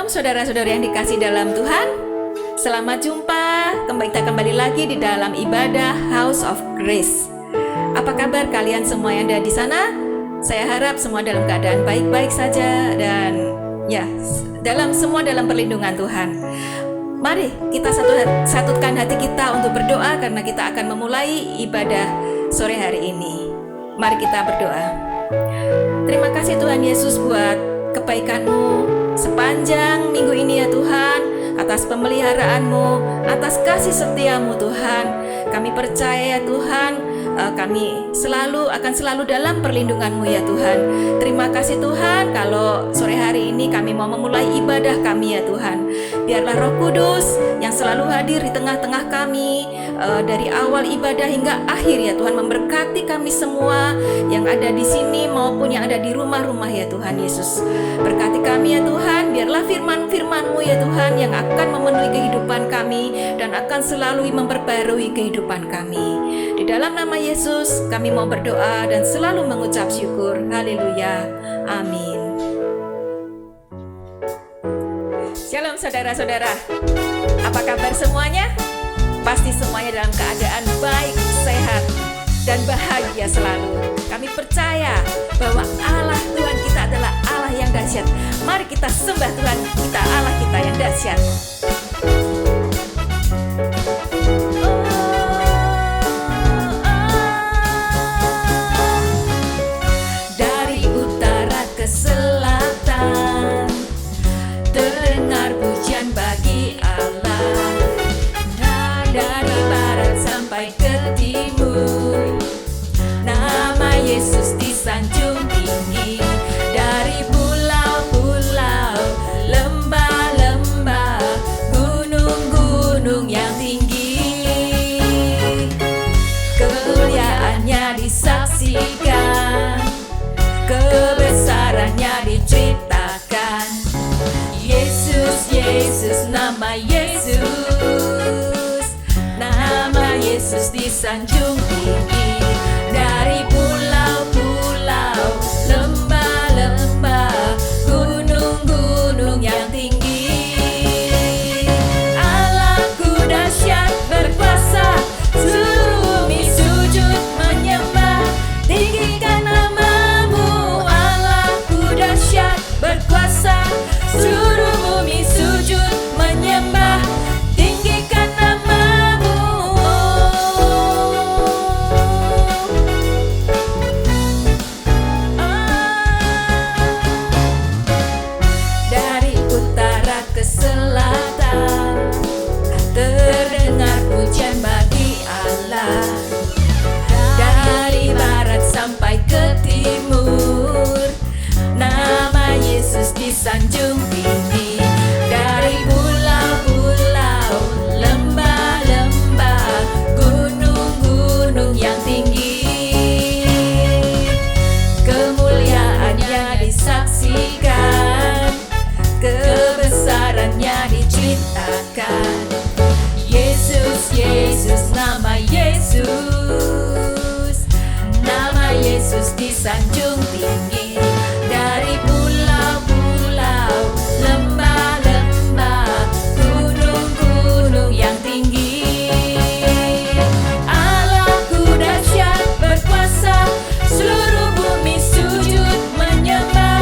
Shalom saudara-saudara yang dikasih dalam Tuhan. Selamat jumpa, kita kembali lagi di dalam ibadah House of Grace. Apa kabar kalian semua yang ada di sana? Saya harap semua dalam keadaan baik-baik saja dan dalam perlindungan Tuhan. Mari kita satukan hati kita untuk berdoa karena kita akan memulai ibadah sore hari ini. Mari kita berdoa. Terima kasih Tuhan Yesus buat kebaikan-Mu sepanjang minggu ini ya Tuhan, atas pemeliharaan-Mu, atas kasih setia-Mu Tuhan. Kami percaya ya Tuhan, kami akan selalu dalam perlindungan-Mu ya Tuhan. Terima kasih Tuhan, kalau sore hari ini kami mau memulai ibadah kami ya Tuhan. Biarlah Roh Kudus yang selalu hadir di tengah-tengah kami, dari awal ibadah hingga akhir ya Tuhan, memberkati kami semua yang ada di sini maupun yang ada di rumah-rumah ya Tuhan Yesus. Berkati kami ya Tuhan, biarlah firman-firman-Mu ya Tuhan yang akan memenuhi kehidupan kami dan akan selalu memperbarui kehidupan kami. Di dalam nama Yesus kami mau berdoa dan selalu mengucap syukur. Haleluya. Amin. Shalom saudara-saudara. Apa kabar semuanya? Pasti semuanya dalam keadaan baik, sehat, dan bahagia selalu. Kami percaya bahwa Allah Tuhan kita adalah Allah yang dahsyat. Mari kita sembah Tuhan kita, Allah kita yang dahsyat. Dari utara ke selatan terdengar pujian bagi Allah. Dari barat sampai ke timur, nama Yesus disanjung tinggi. Dari pulau-pulau, lembah-lembah, gunung-gunung yang tinggi, kemuliaannya disaksikan, kebesarannya diceritakan. Yesus, Yesus, nama Yesus, nama Yesus disanjung tinggi. Dari pulau-pulau, lembah-lembah, gunung-gunung yang tinggi, Allahku dahsyat berkuasa, seluruh bumi sujud menyembah. Tinggikan namamu, Allahku dahsyat berkuasa, seluruh bumi sujud menyembah. Tinggikan namamu. Dari utara ke selatan terdengar pujian bagi Allah. Dari barat sampai ke timur, nama Yesus disanjung tinggi. Dari pulau-pulau, lembah-lembah, gunung-gunung yang tinggi, kemuliaannya disaksikan, kebesarannya diceritakan. Yesus, Yesus, nama Yesus, nama Yesus disanjung tinggi. Dari pulau-pulau, lembah-lembah, gunung-gunung yang tinggi, Allahku dahsyat berkuasa, seluruh bumi sujud menyembah.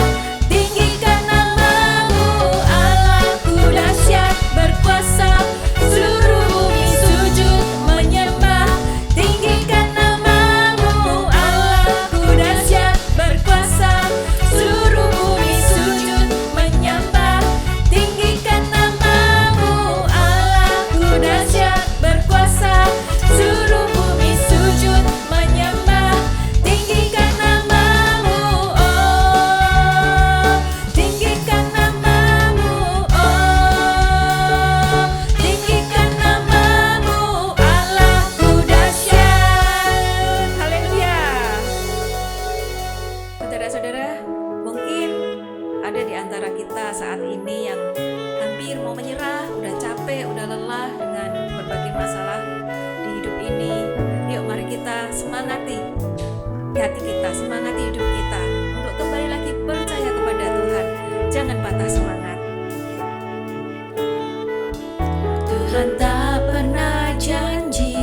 Tinggikan namamu, Allahku dahsyat berkuasa, seluruh bumi sujud menyembah. Tinggikan namamu, Allahku dahsyat berkuasa, seluruh bumi sujud menyembah. Tinggikan namamu, Allahku dahsyat berkuasa, seluruh bumi sujud menyembah. Tinggikan namamu, oh, tinggikan namamu, oh, tinggikan namamu, Allahku dahsyat. Haleluya. Saudara-saudara, mungkin ada di antara kita saat ini yang hampir mau menyerah, udah capek, udah lelah dengan berbagai masalah di hidup ini. Yuk mari kita semangati hati kita, semangati hidup kita untuk kembali lagi percaya kepada Tuhan. Jangan patah semangat. Tuhan tak pernah janji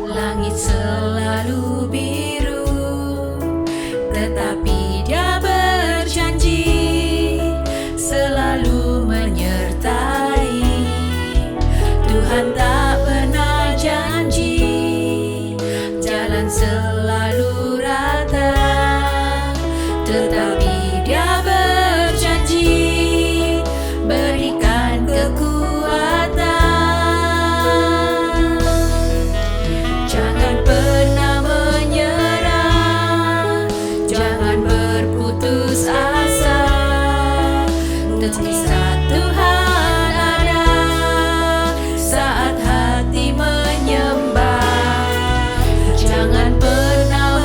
langit selalu biru, tetapi Dia berjanji selalu menyertai. Tuhan tak pernah janji jalan selalu rata, tetapi Dia berjanji berikan kekuatan. Jangan pernah menyerah, jangan berputus asa. Mukjizat Tuhan ada saat hati menyembah. Jangan pernah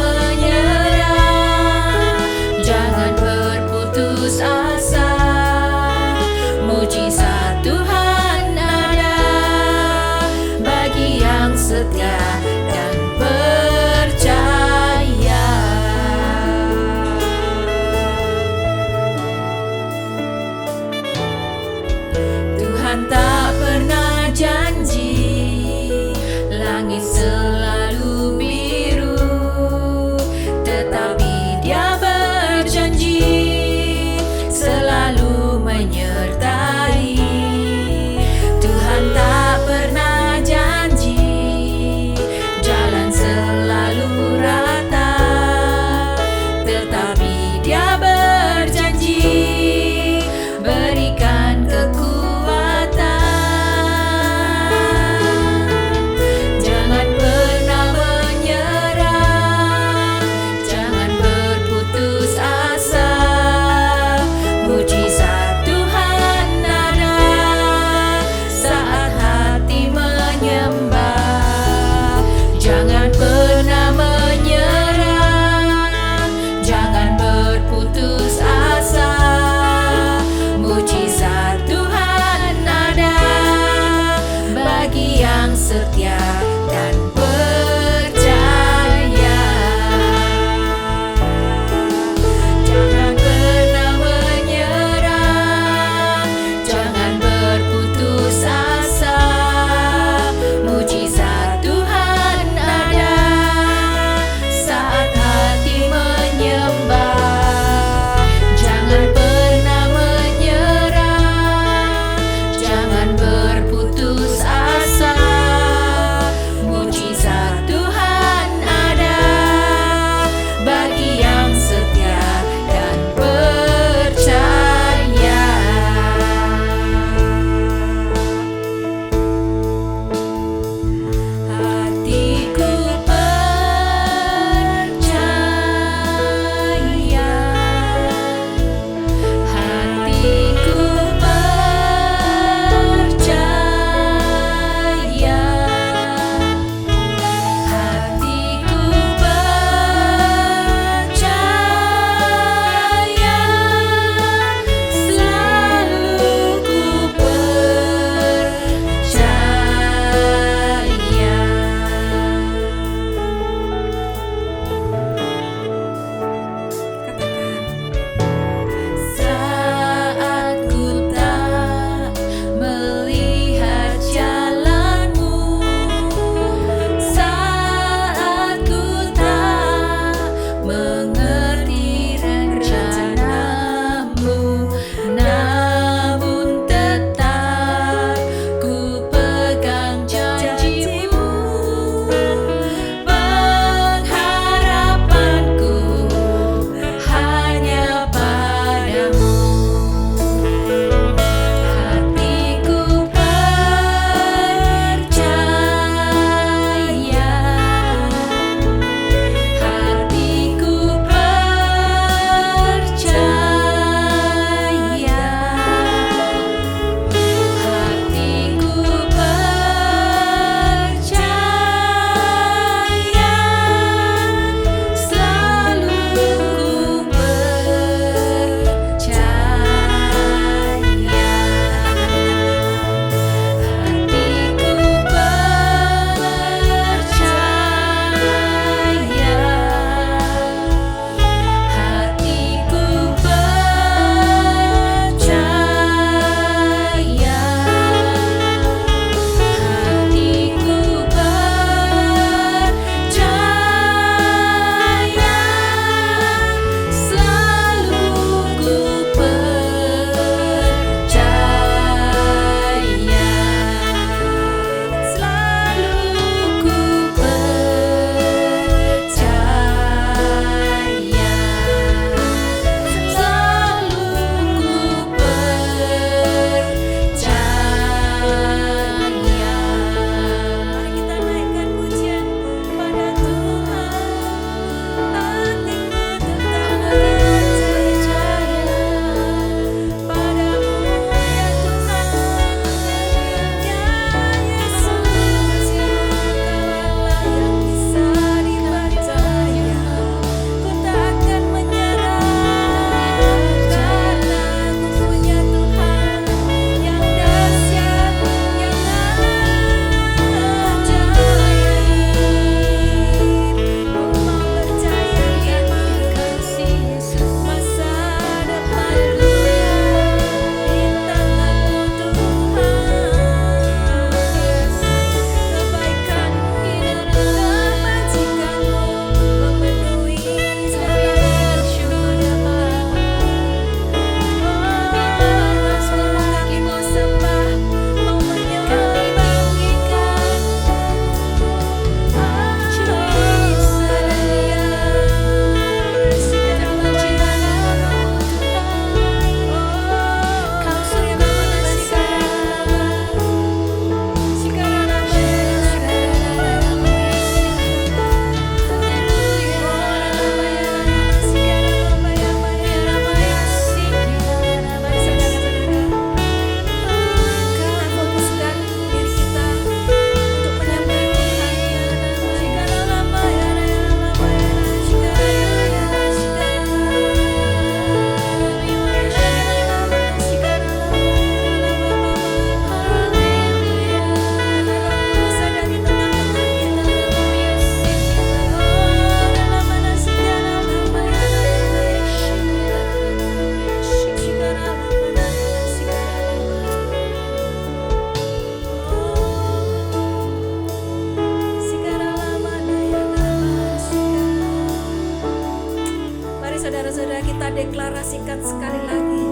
saudara kita deklarasikan sekali lagi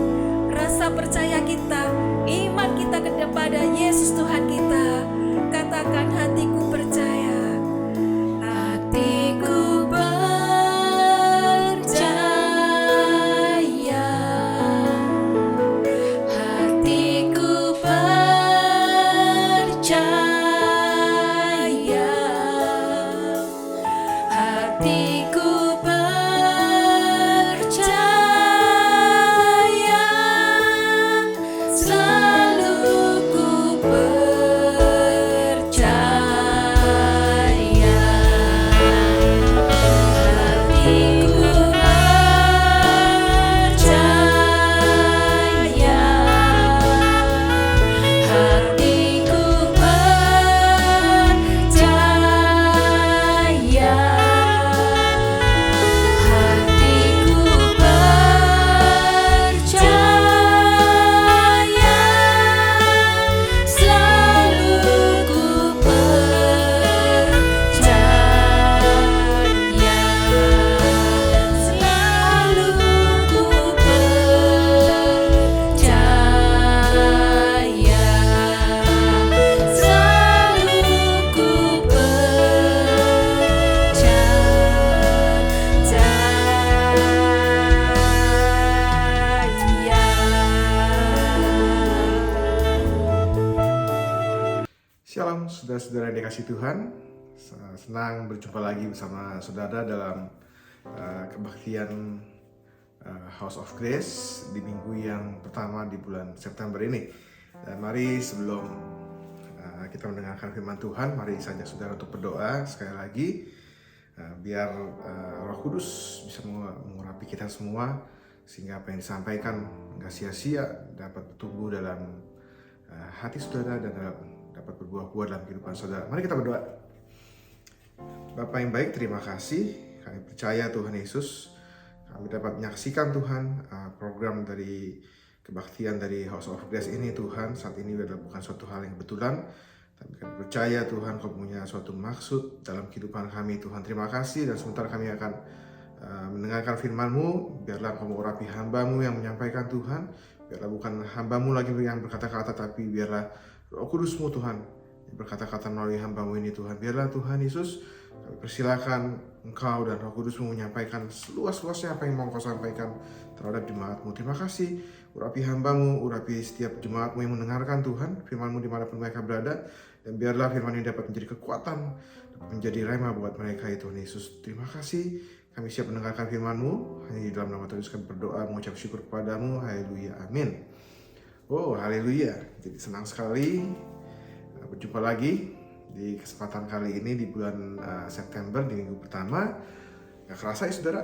rasa percaya kita, iman kita kepada Yesus Tuhan kita. Katakan, hatiku percaya. Hatiku percaya. Hatiku percaya. Hatiku percaya. Selalu ku percaya. Shalom saudara-saudara yang dikasihi Tuhan. Senang berjumpa lagi bersama saudara dalam kebaktian House of Grace di minggu yang pertama di bulan September ini. Dan mari sebelum kita mendengarkan firman Tuhan, mari saja saudara untuk berdoa sekali lagi biar Roh Kudus bisa mengurapi kita semua sehingga apa yang disampaikan nggak sia-sia, dapat bertumbuh dalam hati saudara dan dapat berbuah-buah dalam kehidupan saudara. Mari kita berdoa. Bapa yang baik, terima kasih. Kami percaya Tuhan Yesus, kami dapat menyaksikan Tuhan program dari kebaktian dari House of Grace ini Tuhan. Saat ini adalah bukan suatu hal yang kebetulan, tapi kami percaya Tuhan Kau punya suatu maksud dalam kehidupan kami Tuhan. Terima kasih, dan sebentar kami akan mendengarkan firman-Mu. Biarlah Kau mengurapi hamba-Mu yang menyampaikan Tuhan. Biarlah bukan hamba-Mu lagi yang berkata-kata, tapi biarlah Roh Kudus-Mu Tuhan yang berkata-kata melalui hamba-Mu ini Tuhan. Biarlah Tuhan Yesus, kami persilakan Engkau dan Roh Kudus-Mu menyampaikan seluas-luasnya apa yang mau Kau sampaikan terhadap jemaat-Mu. Terima kasih, urapi hamba-Mu, urapi setiap jemaat-Mu yang mendengarkan Tuhan firman-Mu dimanapun mereka berada. Dan biarlah firman ini dapat menjadi kekuatan, dapat menjadi rema buat mereka ya Tuhan Yesus. Terima kasih, kami siap mendengarkan firman-Mu. Hanya di dalam nama Tuhan Yesus kami berdoa, mengucap syukur kepadamu. Haleluya, amin. Oh, haleluya. Jadi senang sekali berjumpa lagi di kesempatan kali ini di bulan September, di minggu pertama. Gak kerasa ya saudara,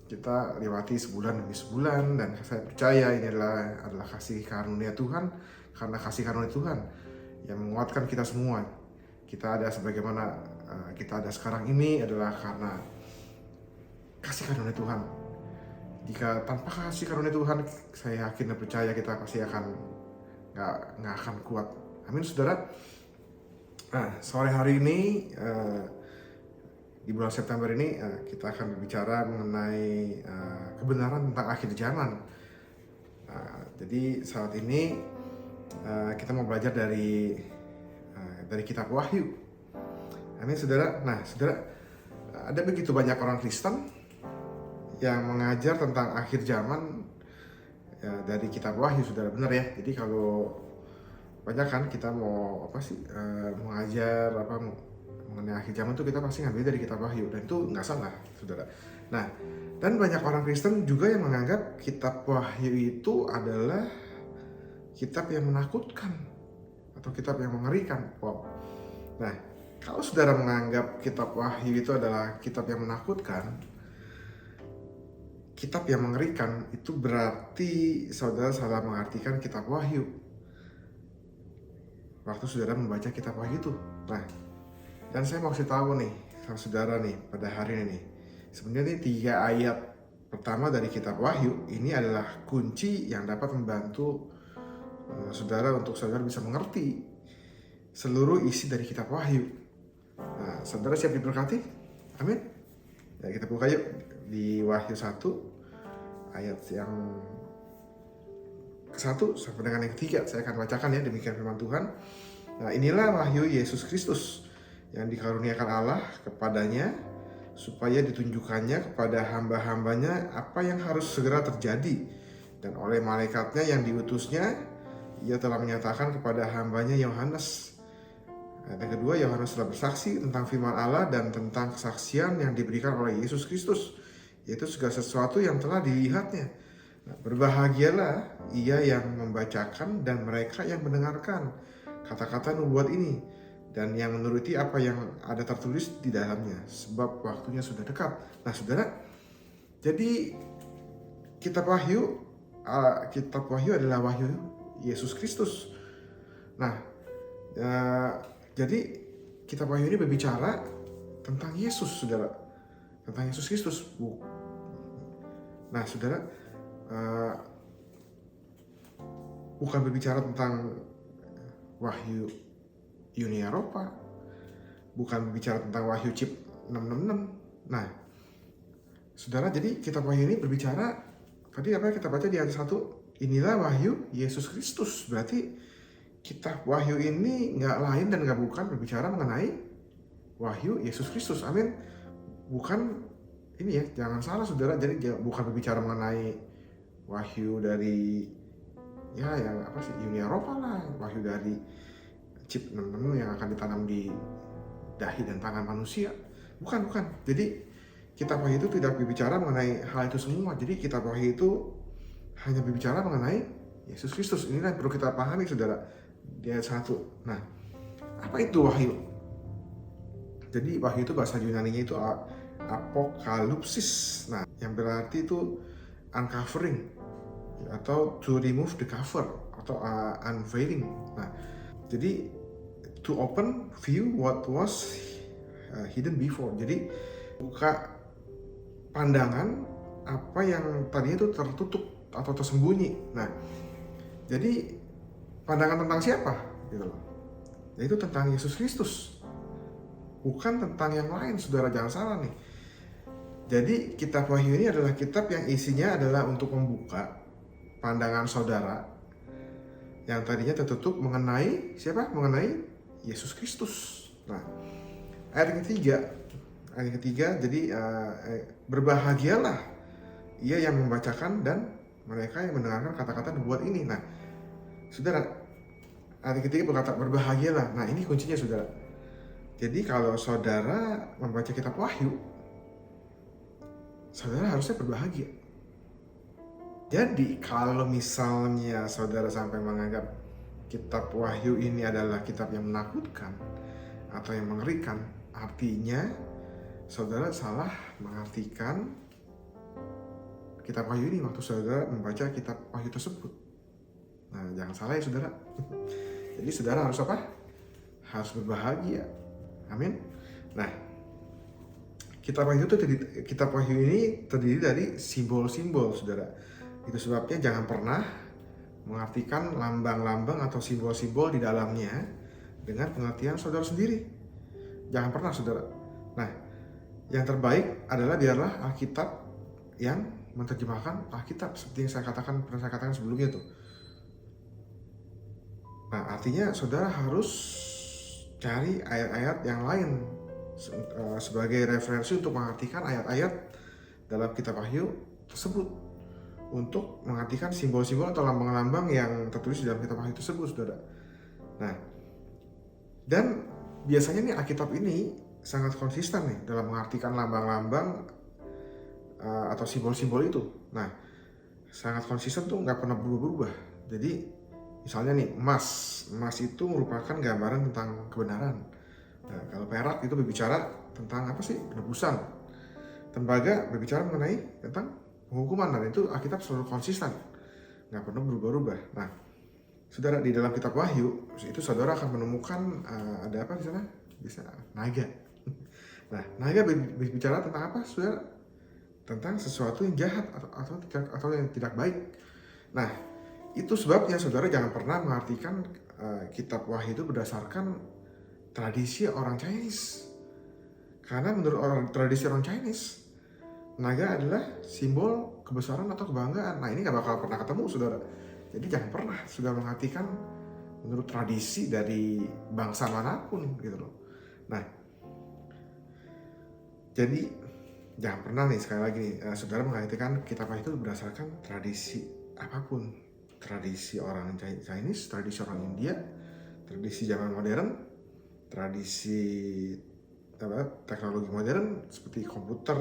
kita lewati sebulan demi sebulan, dan saya percaya ini adalah kasih karunia Tuhan. Karena kasih karunia Tuhan yang menguatkan kita semua. Kita ada sebagaimana kita ada sekarang ini adalah karena kasih karunia Tuhan. Jika tanpa kasih karunia Tuhan, saya yakin dan percaya kita pasti akan nggak akan kuat. Amin saudara. Nah, sore hari ini di bulan September ini kita akan berbicara mengenai kebenaran tentang akhir zaman. Jadi saat ini kita mau belajar dari kitab Wahyu. Amin saudara. Nah saudara, ada begitu banyak orang Kristen yang mengajar tentang akhir zaman ya, dari kitab Wahyu, saudara, benar ya. Jadi kalau banyak kan kita mau mengajar mengenai akhir zaman tuh kita pasti ngambil dari kitab Wahyu, dan itu nggak salah, saudara. Nah, dan banyak orang Kristen juga yang menganggap kitab Wahyu itu adalah kitab yang menakutkan atau kitab yang mengerikan. Wow. Nah, kalau saudara menganggap kitab Wahyu itu adalah kitab yang menakutkan, kitab yang mengerikan, itu berarti saudara salah mengartikan kitab Wahyu waktu saudara membaca kitab Wahyu itu. Nah, dan saya mau kasih tahu nih sama saudara nih pada hari ini nih, sebenarnya 3 ayat pertama dari kitab Wahyu ini adalah kunci yang dapat membantu saudara untuk saudara bisa mengerti seluruh isi dari kitab Wahyu. Nah, saudara siap diberkati? Amin. Ya, kita buka yuk di Wahyu 1 ayat yang ke-1 sampai dengan yang ke-3. Saya akan bacakan ya, demikian firman Tuhan. Nah, inilah wahyu Yesus Kristus yang dikaruniakan Allah kepadanya, supaya ditunjukkannya kepada hamba-hambanya apa yang harus segera terjadi. Dan oleh malaikatnya yang diutusnya, ia telah menyatakan kepada hambanya Yohanes. Ayat yang kedua, Yohanes telah bersaksi tentang firman Allah dan tentang kesaksian yang diberikan oleh Yesus Kristus, yaitu segala sesuatu yang telah dilihatnya. Nah, berbahagialah ia yang membacakan dan mereka yang mendengarkan kata-kata nubuat ini, dan yang menuruti apa yang ada tertulis di dalamnya, sebab waktunya sudah dekat. Nah, saudara, jadi kitab Wahyu adalah wahyu Yesus Kristus. Nah, jadi kitab Wahyu ini berbicara tentang Yesus, saudara, tentang Yesus Kristus. Nah, saudara, bukan berbicara tentang Wahyu Uni Eropa, bukan berbicara tentang Wahyu Chip 666. Nah, saudara, jadi kitab Wahyu ini berbicara, tadi apa kita baca di ayat 1, inilah wahyu Yesus Kristus. Berarti kitab Wahyu ini nggak lain dan nggak bukan berbicara mengenai wahyu Yesus Kristus. Amin. Bukan ini ya, jangan salah saudara. Jadi bukan berbicara mengenai wahyu dari ya yang apa sih, Uni Eropa lah, wahyu dari chip 66 yang akan ditanam di dahi dan tangan manusia. Bukan. Jadi kitab Wahyu itu tidak berbicara mengenai hal itu semua. Jadi kitab Wahyu itu hanya berbicara mengenai Yesus Kristus. Inilah yang perlu kita pahami, saudara, di ayat 1. Nah, apa itu wahyu? Jadi wahyu itu bahasa Yunaninya itu apokalipsis. Nah, yang berarti itu uncovering atau to remove the cover atau unveiling. Nah, jadi to open view what was hidden before. Jadi buka pandangan apa yang tadinya itu tertutup atau tersembunyi. Nah, jadi pandangan tentang siapa? Gitu loh. Yaitu tentang Yesus Kristus. Bukan tentang yang lain, saudara, jangan salah nih. Jadi kitab Wahyu ini adalah kitab yang isinya adalah untuk membuka pandangan saudara yang tadinya tertutup mengenai siapa? Mengenai Yesus Kristus. Nah, ayat yang ketiga, jadi berbahagialah ia yang membacakan dan mereka yang mendengarkan kata-kata nubuat ini. Nah, saudara, ayat yang ketiga berkata berbahagialah. Nah, ini kuncinya, saudara. Jadi kalau saudara membaca kitab Wahyu, saudara harusnya berbahagia. Jadi kalau misalnya saudara sampai menganggap kitab Wahyu ini adalah kitab yang menakutkan atau yang mengerikan, artinya saudara salah mengartikan kitab Wahyu ini waktu saudara membaca kitab Wahyu tersebut. Nah, jangan salah ya, saudara. Jadi saudara harus apa? Harus berbahagia. Amin. Nah, kitab Wahyu ini terdiri dari simbol-simbol, saudara. Itu sebabnya jangan pernah mengartikan lambang-lambang atau simbol-simbol di dalamnya dengan pengertian saudara sendiri. Jangan pernah, saudara. Nah, yang terbaik adalah biarlah Alkitab yang menerjemahkan Alkitab, seperti yang pernah saya katakan sebelumnya tuh. Nah, artinya saudara harus cari ayat-ayat yang lain sebagai referensi untuk mengartikan ayat-ayat dalam kitab Wahyu tersebut, untuk mengartikan simbol-simbol atau lambang-lambang yang tertulis di dalam kitab Wahyu tersebut, saudara. Nah, dan biasanya nih Alkitab ini sangat konsisten nih dalam mengartikan lambang-lambang atau simbol-simbol itu. Nah, sangat konsisten tuh, nggak pernah berubah-ubah. Jadi misalnya nih emas itu merupakan gambaran tentang kebenaran. Nah, kalau perak itu berbicara tentang apa sih? Penebusan. Tembaga berbicara mengenai tentang penghukuman. Dan itu Alkitab selalu konsisten, nggak pernah berubah-ubah. Nah, saudara, di dalam kitab Wahyu itu saudara akan menemukan ada apa di sana? Bisa naga. Nah, naga berbicara tentang apa, saudara? Tentang sesuatu yang jahat atau yang tidak baik. Nah, itu sebabnya saudara jangan pernah mengartikan kitab Wahyu itu berdasarkan tradisi orang Chinese. Karena menurut tradisi orang Chinese, naga adalah simbol kebesaran atau kebanggaan. Nah, ini nggak bakal pernah ketemu, saudara. Jadi jangan pernah sudah mengartikan menurut tradisi dari bangsa manapun gitu loh. Nah, jadi jangan pernah nih, sekali lagi nih, saudara mengartikan kitab Wahyu itu berdasarkan tradisi apapun. Tradisi orang Chinese, tradisi orang India, tradisi zaman modern, tradisi teknologi modern seperti komputer,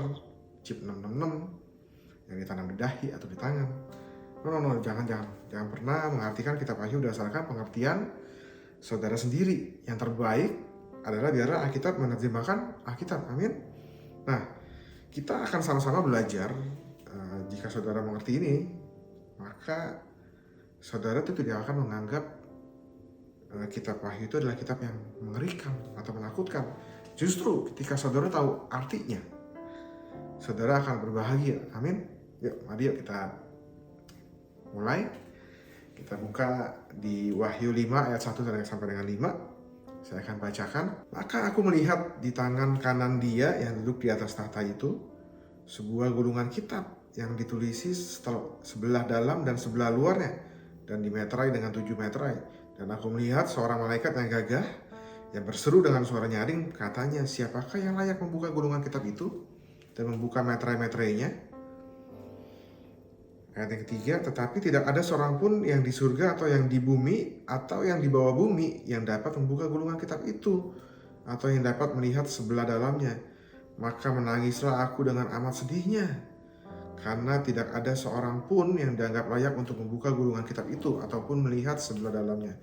chip 666 yang ditanam di dahi atau di tangan. No, jangan pernah mengartikan kitab Wahyu berdasarkan pengertian saudara sendiri. Yang terbaik adalah biarlah Alkitab menerjemahkan Alkitab. Amin. Nah, kita akan sama-sama belajar. Jika saudara mengerti ini, maka saudara itu tidak akan menganggap kitab Wahyu itu adalah kitab yang mengerikan atau menakutkan. Justru ketika saudara tahu artinya, saudara akan berbahagia. Amin. Mari kita mulai. Kita buka di Wahyu 5 ayat 1 sampai dengan 5. Saya akan bacakan. Maka aku melihat di tangan kanan dia yang duduk di atas tahta itu sebuah gulungan kitab yang ditulisi sebelah dalam dan sebelah luarnya dan dimeterai dengan 7 meterai. Dan aku melihat seorang malaikat yang gagah yang berseru dengan suara nyaring, katanya, siapakah yang layak membuka gulungan kitab itu dan membuka meterai-meterainya? Ayat yang ketiga, tetapi tidak ada seorang pun yang di surga atau yang di bumi atau yang di bawah bumi yang dapat membuka gulungan kitab itu atau yang dapat melihat sebelah dalamnya. Maka menangislah aku dengan amat sedihnya, karena tidak ada seorang pun yang dianggap layak untuk membuka gulungan kitab itu ataupun melihat sebelah dalamnya.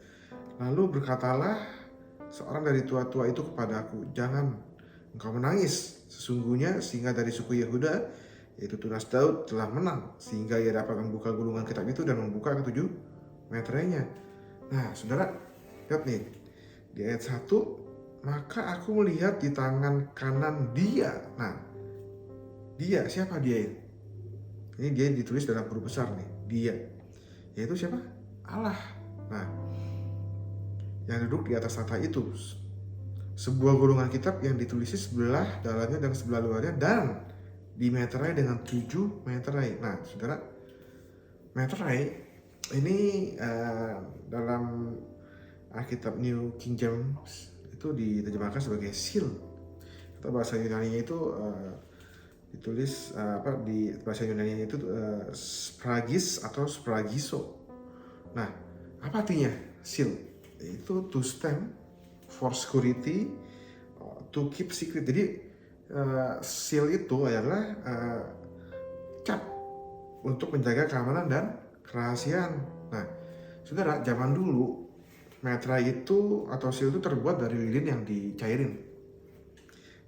Lalu berkatalah seorang dari tua-tua itu kepadaku, jangan engkau menangis. Sesungguhnya singa dari suku Yehuda, yaitu tunas Daud, telah menang sehingga ia dapat membuka gulungan kitab itu dan membuka ke-7 meterainya. Nah, saudara, lihat nih di ayat 1, maka aku melihat di tangan kanan dia. Nah, dia, siapa dia? Ini dia ditulis dalam huruf besar nih, dia. Yaitu siapa? Allah. Nah, yang duduk di atas tahta itu sebuah gulungan kitab yang ditulisi sebelah dalamnya dan sebelah luarnya dan dimeterai dengan 7 meterai. Nah, saudara, meterai ini dalam Alkitab New King James itu diterjemahkan sebagai seal. Atau bahasa Yunani-nya itu ditulis di bahasa Yunani itu spragis atau spragiso. Nah, apa artinya seal? Itu to stand for security, to keep secret. Jadi seal itu adalah cap untuk menjaga keamanan dan kerahasiaan. Nah, saudara, zaman dulu meterai itu atau seal itu terbuat dari lilin yang dicairin,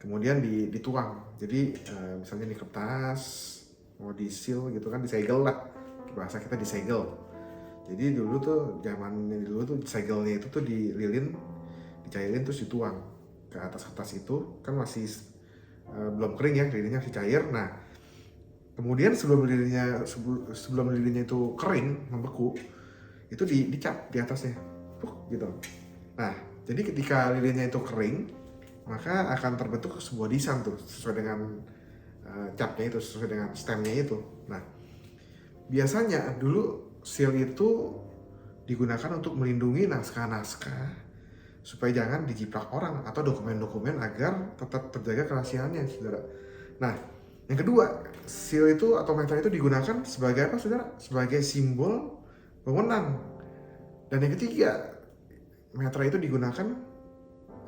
kemudian dituang. Jadi misalnya di kertas mau di seal gitu kan, disegel lah, bahasa kita disegel. Jadi dulu tuh zamannya dulu tuh segelnya itu tuh di lilin dicairin terus dituang ke atas kertas itu, kan masih belum kering ya, lilinnya masih cair. Nah, kemudian sebelum lilinnya itu kering, membeku, itu dicap di atasnya, gitu. Nah, jadi ketika lilinnya itu kering, maka akan terbentuk sebuah desain tuh sesuai dengan capnya itu, sesuai dengan stemnya itu. Nah, biasanya dulu seal itu digunakan untuk melindungi naskah-naskah supaya jangan dijiplak orang atau dokumen-dokumen agar tetap terjaga kerahasiaannya, saudara. Nah, yang kedua, seal itu atau meterai itu digunakan sebagai apa, saudara? Sebagai simbol wewenang. Dan yang ketiga, meterai itu digunakan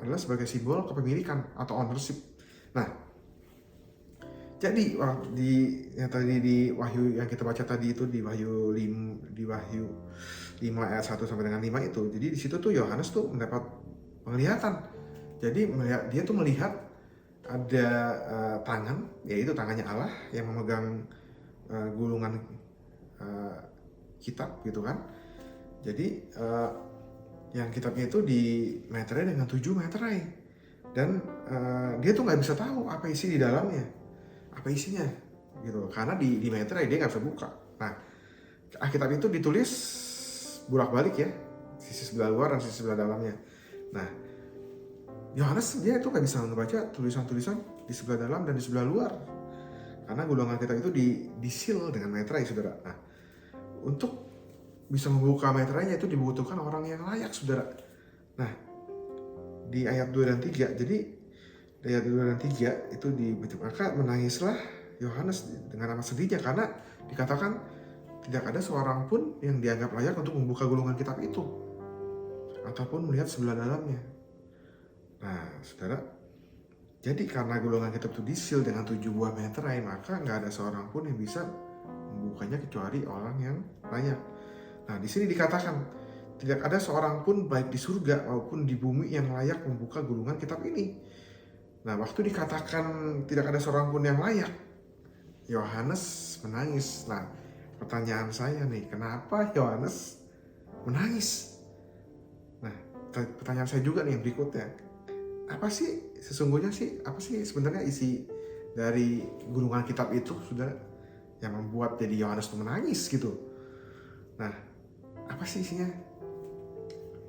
adalah sebagai simbol kepemilikan atau ownership. Nah, jadi yang tadi di Wahyu yang kita baca tadi itu di Wahyu 5 ayat 1 sampai dengan 5 itu. Jadi di situ tuh Yohanes tuh mendapat penglihatan. Jadi dia tuh melihat ada tangan, yaitu tangannya Allah yang memegang gulungan kitab gitu kan. Jadi yang kitabnya itu dimeterai dengan 7 meterai. Dan dia tuh nggak bisa tahu apa isi di dalamnya, apa isinya gitu, karena di meterai dia nggak bisa buka. Nah, Alkitab itu ditulis bolak-balik ya, sisi sebelah luar dan sisi sebelah dalamnya. Nah, Yohanes dia itu nggak bisa membaca tulisan-tulisan di sebelah dalam dan di sebelah luar Karena gulungan kitab itu disil dengan meterai, saudara. Nah, untuk bisa membuka meterainya itu dibutuhkan orang yang layak, saudara. Nah, di ayat 2 dan 3, jadi di ayat 2 dan 3 itu maka menangislah Yohanes dengan amat sedihnya karena dikatakan tidak ada seorang pun yang dianggap layak untuk membuka gulungan kitab itu ataupun melihat sebelah dalamnya. Nah, saudara, jadi karena gulungan kitab itu disil dengan 7 buah meterai, maka nggak ada seorang pun yang bisa membukanya kecuali orang yang layak. Nah, di sini dikatakan tidak ada seorang pun baik di surga maupun di bumi yang layak membuka gulungan kitab ini. Nah, waktu dikatakan tidak ada seorang pun yang layak, Yohanes menangis. Nah, pertanyaan saya nih, kenapa Yohanes menangis? Nah, pertanyaan saya juga nih yang berikutnya, apa sih sebenarnya isi dari gulungan kitab itu, saudara, yang membuat jadi Yohanes itu menangis gitu? Nah, apa sih isinya?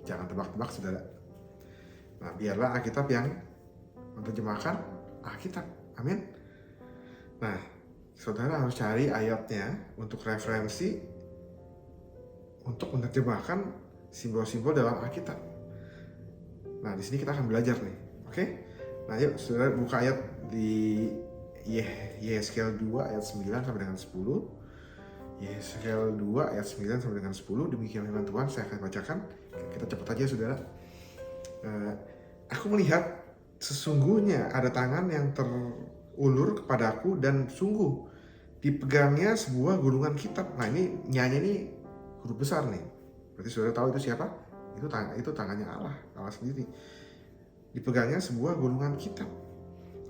Jangan tebak-tebak, saudara. Nah, biarlah Alkitab yang menerjemahkan Alkitab. Amin. Nah, saudara harus cari ayatnya untuk referensi untuk menerjemahkan simbol-simbol dalam Alkitab. Nah, di sini kita akan belajar nih. Oke? Nah, yuk saudara buka ayat di Yeskel 2 ayat 9 sampai dengan 10. Yeskel 2 ayat 9 sampai dengan 10. Demikian firman Tuhan, saya akan bacakan. Kita cepat aja, saudara. Aku melihat sesungguhnya ada tangan yang terulur kepadaku dan sungguh dipegangnya sebuah gulungan kitab. Nah, ini nyanyi ini huruf besar nih. Berarti saudara tahu itu siapa? Itu tangannya Allah sendiri. Dipegangnya sebuah gulungan kitab.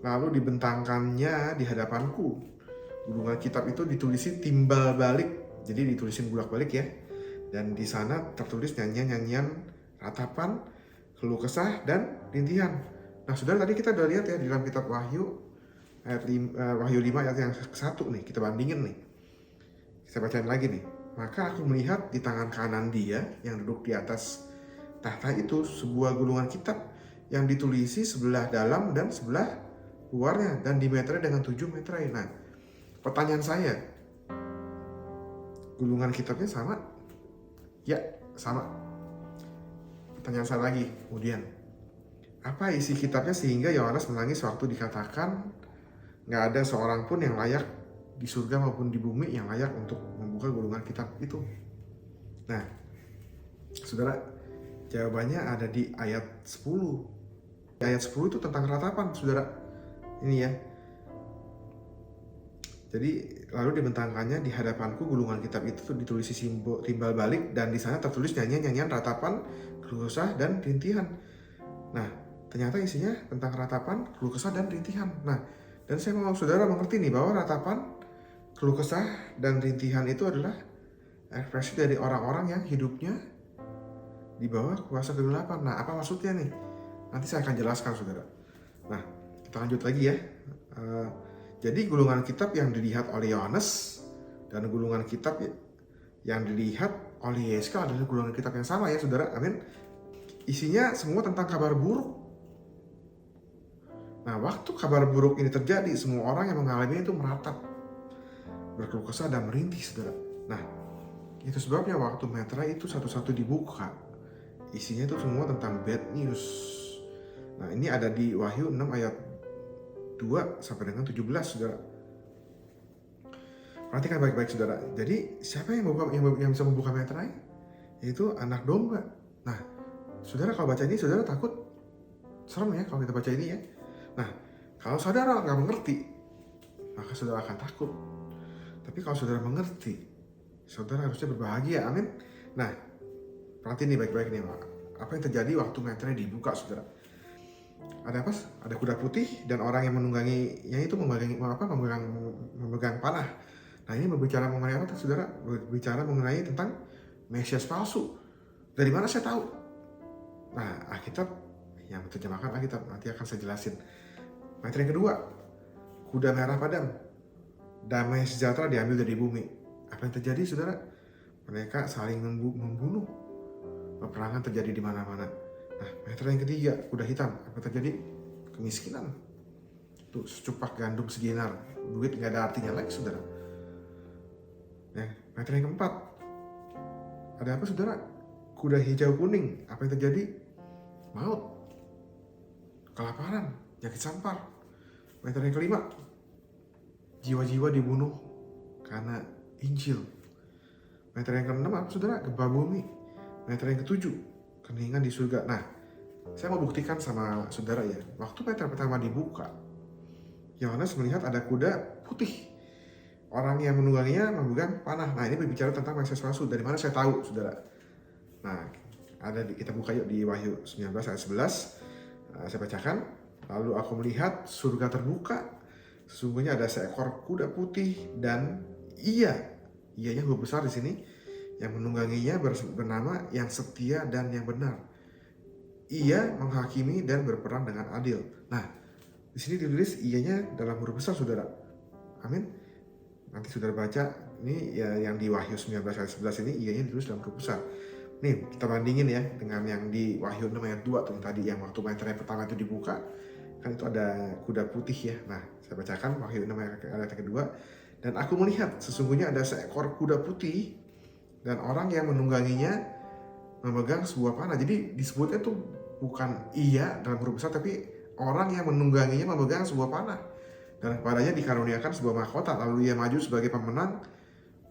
Lalu dibentangkannya di hadapanku. Gulungan kitab itu ditulisi timbal balik. Jadi ditulisin bulak-balik ya. Dan di sana tertulis nyanyian-nyanyian ratapan, keluh kesah, dan rintihan. Nah, saudara, tadi kita udah lihat ya di dalam kitab Wahyu ayat Wahyu 5 ayat yang ke-1 nih, kita bandingin nih. Saya bacain lagi nih. Maka aku melihat di tangan kanan dia yang duduk di atas tahta itu sebuah gulungan kitab yang ditulisi sebelah dalam dan sebelah luarnya dan dimeterai dengan 7 meterai. Nah, pertanyaan saya, gulungan kitabnya sama? Ya, sama. Pertanyaan saya lagi kemudian, apa isi kitabnya sehingga Yohanes menangis waktu dikatakan nggak ada seorang pun yang layak di surga maupun di bumi yang layak untuk membuka gulungan kitab itu? Nah, saudara, jawabannya ada di ayat 10. Ayat 10 itu tentang ratapan, saudara. Ini ya. Jadi, lalu dibentangkannya di hadapanku gulungan kitab itu ditulisi simbol timbal balik dan di sana tertulis nyanyian-nyanyian ratapan, keluh kesah, dan rintihan. Nah, ternyata isinya tentang ratapan, keluh kesah, dan rintihan. Nah, dan saya mau saudara mengerti nih bahwa ratapan, keluh kesah, dan rintihan itu adalah ekspresi dari orang-orang yang hidupnya di bawah kuasa kegelapan. Nah, apa maksudnya nih? Nanti saya akan jelaskan, saudara. Nah, kita lanjut lagi ya. Jadi gulungan kitab yang dilihat oleh Yohanes dan gulungan kitab yang dilihat oleh Yeskel adalah gulungan kitab yang sama ya, saudara. Amin. Isinya semua tentang kabar buruk. Nah, waktu kabar buruk ini terjadi, semua orang yang mengalaminya itu meratap, berkeluh kesah, dan merintih, saudara. Nah, itu sebabnya waktu meterai itu satu-satu dibuka, isinya itu semua tentang bad news. Nah, ini ada di Wahyu 6 ayat 2 sampai dengan 17, saudara. Perhatikan baik-baik, saudara. Jadi, siapa yang bisa membuka meterai? Yaitu anak domba. Nah, saudara kalau baca ini, saudara takut? Serem ya kalau kita baca ini ya. Nah, kalau saudara nggak mengerti, maka saudara akan takut. Tapi kalau saudara mengerti, saudara harusnya berbahagia. Amin. Nah, perhatiin nih baik-baik nih, apa yang terjadi waktu meterai dibuka, saudara. Ada apa? Ada kuda putih dan orang yang menungganginya itu memegang panah. Nah, ini berbicara mengenai apa, saudara? Berbicara mengenai tentang Mesias palsu. Dari mana saya tahu? Nah, Alkitab yang menerjemahkan Alkitab, nanti akan saya jelasin. Meterai yang kedua, kuda merah padam, damai sejahtera diambil dari bumi. Apa yang terjadi, saudara? Mereka saling membunuh. Peperangan terjadi di mana-mana. Nah, meterai yang ketiga, kuda hitam. Apa yang terjadi? Kemiskinan. Tuh, secupak gandum seginar. Duit nggak ada artinya lagi, saudara. Meterai yang keempat. Ada apa, saudara? Kuda hijau kuning. Apa yang terjadi? Maut, kelaparan, sakit sampar. Meterai yang kelima. Jiwa-jiwa dibunuh karena Injil. Meterai yang keenam apa, saudara? Gempa bumi. Meterai yang ketujuh. Keningan di surga. Nah, saya mau buktikan sama saudara ya. Waktu meterai pertama dibuka, Yohanes melihat ada kuda putih. Orang yang menungganginya memegang panah. Nah, ini berbicara tentang Mesias palsu. Dari mana saya tahu, saudara? Nah, kita buka yuk di Wahyu 19 ayat 11. Saya bacakan. Lalu aku melihat surga terbuka. Sesungguhnya ada seekor kuda putih dan iyanya huruf besar di sini. Yang menungganginya bernama yang setia dan yang benar. Ia menghakimi dan berperang dengan adil. Nah, di sini ditulis iyanya dalam huruf besar, saudara. Amin. Nanti saudara baca, ini ya yang di Wahyu 19 ayat 11 ini iyanya ditulis dalam huruf besar. Nih, kita bandingin ya dengan yang di Wahyu 6 ayat 2 tuh tadi, yang waktu meterai pertama itu dibuka, kan itu ada kuda putih ya. Nah, saya bacakan Wahyu 6 ayat kedua. Dan aku melihat sesungguhnya ada seekor kuda putih dan orang yang menungganginya memegang sebuah panah. Jadi disebutnya tuh bukan iya dalam huruf besar, tapi orang yang menungganginya memegang sebuah panah. Dan kepadanya dikaruniakan sebuah mahkota, lalu ia maju sebagai pemenang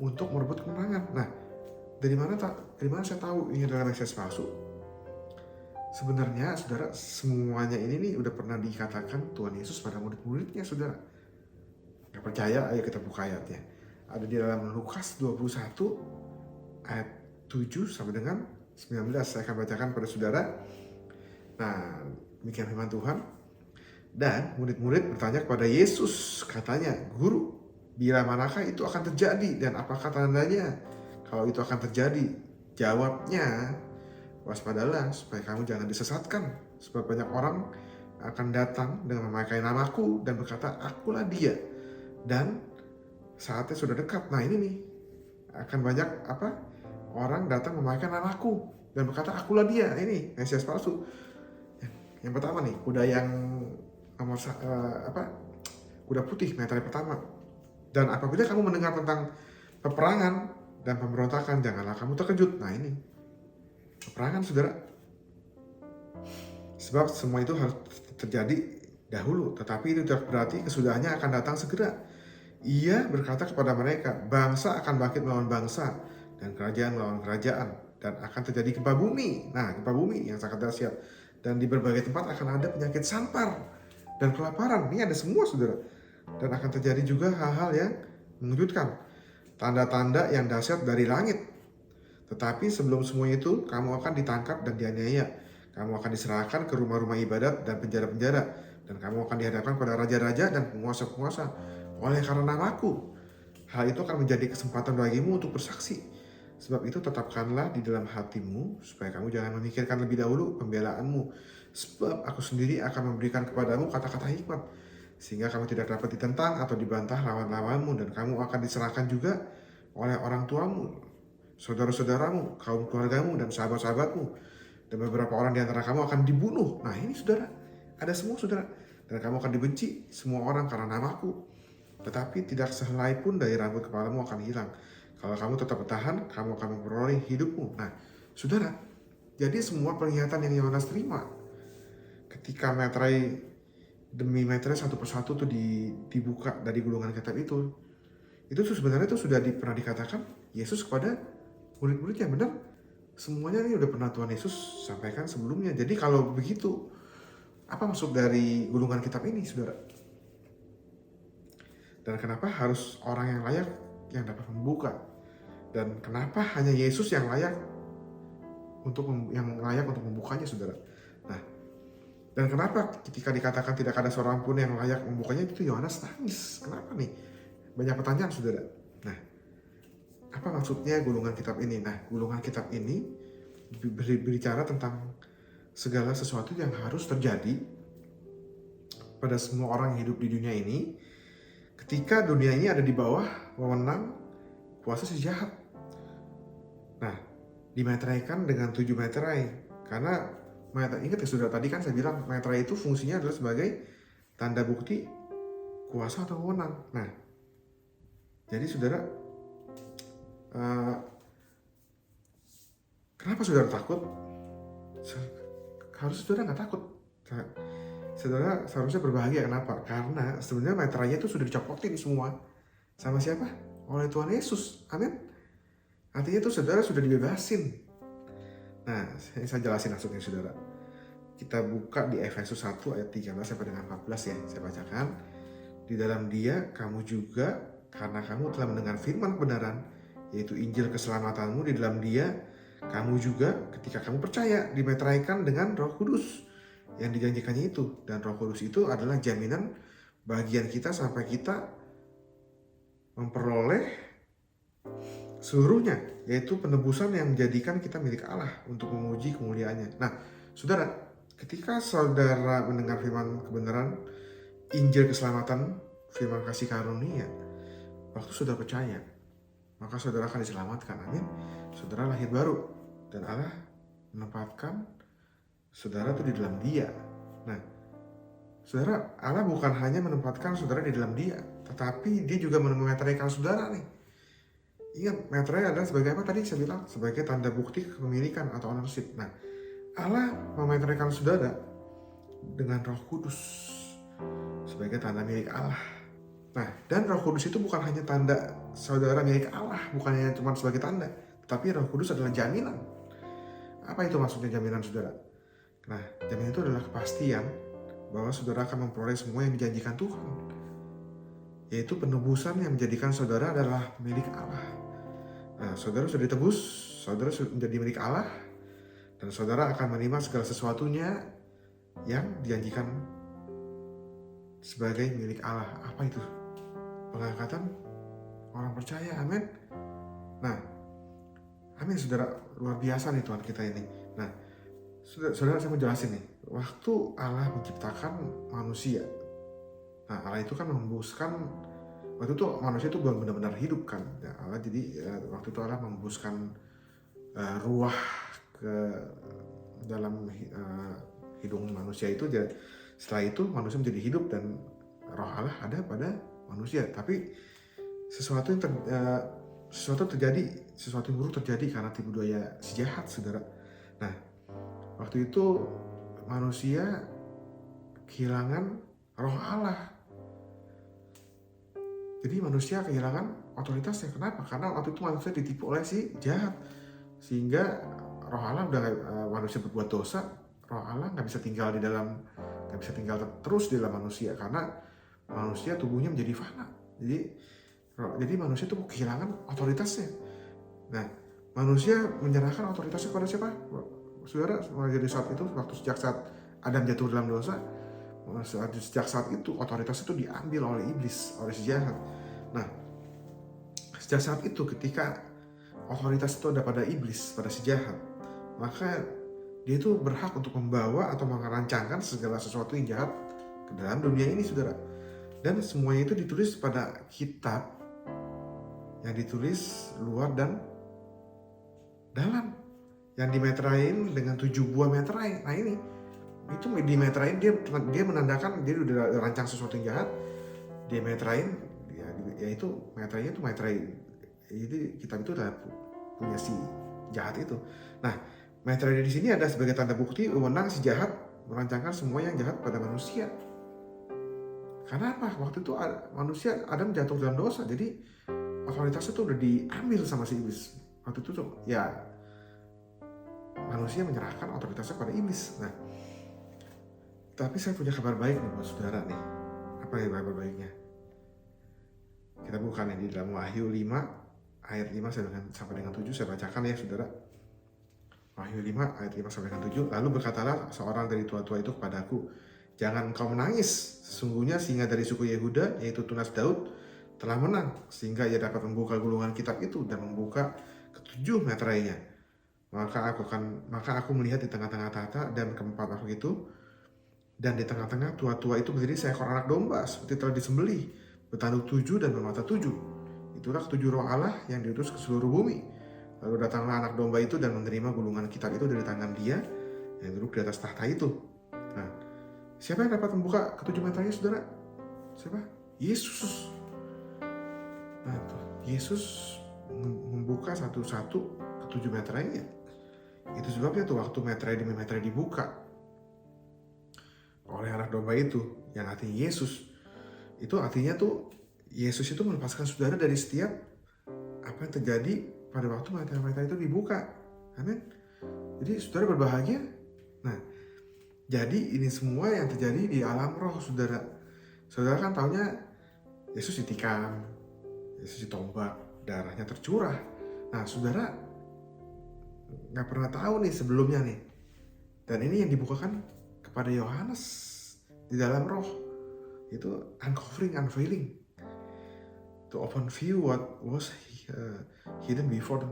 untuk merebut kemenangan. Nah, dari mana saya tahu ini adalah Mesias palsu? Sebenarnya, saudara, semuanya ini nih udah pernah dikatakan Tuhan Yesus pada murid-muridnya, saudara. Gak percaya? Ayo kita buka ayatnya. Ada di dalam Lukas 21 ayat 7 sampai dengan 19. Saya akan bacakan pada saudara. Nah, demikian firman Tuhan. Dan murid-murid bertanya kepada Yesus, katanya, Guru, bila manakah itu akan terjadi dan apakah tandanya kalau itu akan terjadi? Jawabnya, waspadalah supaya kamu jangan disesatkan, sebab banyak orang akan datang dengan memakai namaku dan berkata, akulah dia, dan saatnya sudah dekat. Nah, ini nih, akan banyak orang datang memakai namaku dan berkata, akulah dia. Ini Mesias palsu. Yang pertama nih, kuda yang kuda putih, meterai pertama. Dan apabila kamu mendengar tentang peperangan dan pemberontakan, janganlah kamu terkejut. Nah, ini peperangan, saudara. Sebab semua itu harus terjadi dahulu, tetapi itu tidak berarti kesudahannya akan datang segera. Ia berkata kepada mereka, bangsa akan bangkit melawan bangsa dan kerajaan melawan kerajaan, dan akan terjadi gempa bumi. Nah, gempa bumi yang sangat dahsyat. Dan di berbagai tempat akan ada penyakit sampar dan kelaparan. Ini ada semua, saudara. Dan akan terjadi juga hal-hal yang mengejutkan, tanda-tanda yang dahsyat dari langit. Tetapi sebelum semua itu, kamu akan ditangkap dan dianiaya. Kamu akan diserahkan ke rumah-rumah ibadat dan penjara-penjara. Dan kamu akan dihadapkan pada raja-raja dan penguasa-penguasa. Oleh karena namaku, hal itu akan menjadi kesempatan bagimu untuk bersaksi. Sebab itu tetapkanlah di dalam hatimu, supaya kamu jangan memikirkan lebih dahulu pembelaanmu. Sebab aku sendiri akan memberikan kepadamu kata-kata hikmat, sehingga kamu tidak dapat ditentang atau dibantah lawan-lawanmu. Dan kamu akan diserahkan juga oleh orang tuamu, saudara-saudaramu, kaum keluargamu, dan sahabat-sahabatmu. Dan beberapa orang di antara kamu akan dibunuh. Nah, ini, saudara, ada semua, saudara. Dan kamu akan dibenci semua orang karena namaku. Tetapi tidak sehelai pun dari rambut kepalamu akan hilang. Kalau kamu tetap bertahan, kamu akan memperoleh hidupmu. Nah, saudara, jadi semua penglihatan yang Yohanes terima ketika meterai demi meterai satu persatu tuh dibuka dari gulungan kitab itu tuh sebenarnya tuh sudah pernah dikatakan Yesus kepada murid-muridnya. Benar, semuanya ini udah pernah Tuhan Yesus sampaikan sebelumnya. Jadi kalau begitu, apa maksud dari gulungan kitab ini, saudara? Dan kenapa harus orang yang layak yang dapat membuka? Dan kenapa hanya Yesus yang layak untuk membukanya, saudara? Nah, dan kenapa ketika dikatakan tidak ada seorang pun yang layak membukanya, itu Yohanes nangis? Kenapa nih? Banyak pertanyaan, saudara. Nah, apa maksudnya gulungan kitab ini? Nah, gulungan kitab ini berbicara tentang segala sesuatu yang harus terjadi pada semua orang yang hidup di dunia ini ketika dunia ini ada di bawah wewenang kuasa si jahat. Nah, dimeteraikan dengan 7 meterai. Karena ingat ya, saudara, tadi kan saya bilang meterai itu fungsinya adalah sebagai tanda bukti kuasa atau wewenang. Nah, jadi saudara, kenapa saudara takut? Harusnya saudara nggak takut. Saudara seharusnya berbahagia. Kenapa? Karena sebenarnya meterainya itu sudah dicopotin semua. Sama siapa? Oleh Tuhan Yesus. Amin. Artinya itu saudara sudah dibebasin. Nah, saya jelasin maksudnya saudara. Kita buka di Efesus 1 ayat 13 sampai dengan 14 ya. Saya bacakan. Di dalam Dia kamu juga, karena kamu telah mendengar firman kebenaran, yaitu Injil keselamatanmu, di dalam Dia kamu juga ketika kamu percaya dimeteraikan dengan Roh Kudus yang dijanjikannya itu. Dan Roh Kudus itu adalah jaminan bagian kita sampai kita memperoleh seluruhnya, yaitu penebusan yang menjadikan kita milik Allah untuk memuji kemuliaannya. Nah, saudara, ketika saudara mendengar firman kebenaran, Injil keselamatan, firman kasih karunia, waktu saudara percaya, maka saudara akan diselamatkan. Amin. Saudara lahir baru dan Allah menempatkan saudara itu di dalam Dia. Nah, saudara, Allah bukan hanya menempatkan saudara di dalam Dia, tetapi Dia juga memeteraikan saudara nih. Ingat, meterai adalah sebagai apa tadi saya bilang? Sebagai tanda bukti kepemilikan atau ownership. Nah, Allah memeteraikan saudara dengan Roh Kudus sebagai tanda milik Allah. Nah, dan Roh Kudus itu bukan hanya tanda saudara milik Allah, bukan hanya cuma sebagai tanda, tapi Roh Kudus adalah jaminan. Apa itu maksudnya jaminan saudara? Nah, jaminan itu adalah kepastian bahwa saudara akan memperoleh semua yang dijanjikan Tuhan, yaitu penebusan yang menjadikan saudara adalah milik Allah. Nah, saudara sudah ditebus, saudara sudah menjadi milik Allah, dan saudara akan menerima segala sesuatunya yang dijanjikan sebagai milik Allah. Apa itu? Pengangkatan orang percaya, amin. Nah, amin saudara, luar biasa nih Tuhan kita ini. Nah, saudara saya mau jelasin nih, waktu Allah menciptakan manusia, nah Allah itu kan menghembuskan, waktu itu manusia itu belum benar-benar hidup kan, ya, Allah jadi waktu itu Allah menghembuskan ruah ke dalam hidung manusia itu. Setelah itu manusia menjadi hidup dan roh Allah ada pada manusia. Tapi sesuatu yang buruk terjadi karena tipu daya si jahat, saudara. Nah, waktu itu manusia kehilangan roh Allah. Jadi manusia kehilangan otoritasnya. Kenapa? Karena waktu itu manusia ditipu oleh si jahat, sehingga roh Allah manusia berbuat dosa, roh Allah nggak bisa tinggal terus di dalam manusia karena manusia tubuhnya menjadi fana. Jadi manusia itu kehilangan otoritasnya. Nah, manusia menyerahkan otoritasnya kepada siapa? Saudara, jadi saat itu sejak saat Adam jatuh dalam dosa, sejak saat itu otoritas itu diambil oleh iblis, oleh si jahat. Nah, sejak saat itu ketika otoritas itu ada pada iblis, pada si jahat, maka dia itu berhak untuk membawa atau merancangkan segala sesuatu yang jahat ke dalam dunia ini, saudara. Dan semuanya itu ditulis pada kitab yang ditulis luar dan dalam, yang dimeterain dengan 7 buah meterai. Nah ini itu dimeterain, dia menandakan dia udah rancang sesuatu yang jahat, dia meterain, ya itu meterainya itu meterai. Jadi kitab itu udah punya si jahat itu. Nah, meterai di sini ada sebagai tanda bukti wewenang si jahat merancangkan semua yang jahat pada manusia. Karena apa? Waktu itu manusia Adam jatuh dalam dosa, jadi otoritasnya itu udah diambil sama si iblis. Waktu itu ya manusia menyerahkan otoritasnya pada iblis. Nah, tapi saya punya kabar baik nih buat saudara nih. Apa ya kabar baiknya? Kita buka nih di dalam Wahyu 5 ayat 5 sampai dengan 7, saya bacakan ya saudara. Wahyu 5 ayat 5 sampai dengan 7. Lalu berkatalah seorang dari tua-tua itu kepadaku, jangan engkau menangis, sesungguhnya singa dari suku Yehuda, yaitu tunas Daud, telah menang, sehingga ia dapat membuka gulungan kitab itu dan membuka ke-7 meterainya. Maka aku melihat di tengah-tengah tahta dan keempat makhluk itu, dan di tengah-tengah tua-tua itu berdiri seekor anak domba seperti telah disembelih, bertanduk 7 dan bermata 7. Itulah 7 roh Allah yang diutus ke seluruh bumi. Lalu datanglah anak domba itu dan menerima gulungan kitab itu dari tangan dia yang duduk di atas tahta itu. Nah, siapa yang dapat membuka ke-7 meterainya, saudara? Siapa? Yesus. Nah, tuh, Yesus membuka satu-satu ketujuh meterainya. Itu sebabnya tuh waktu meterai demi meterai dibuka oleh anak domba itu, yang artinya Yesus, itu artinya tuh Yesus itu melepaskan saudara dari setiap apa yang terjadi pada waktu meterai-meterai itu dibuka. Amin. Jadi saudara berbahagia. Nah, jadi ini semua yang terjadi di alam roh, saudara. Saudara kan taunya Yesus ditikam, Yesus ditombak, darahnya tercurah. Nah, saudara nggak pernah tahu nih sebelumnya nih. Dan ini yang dibukakan kepada Yohanes di dalam roh. Itu unveiling. To open view what was hidden before.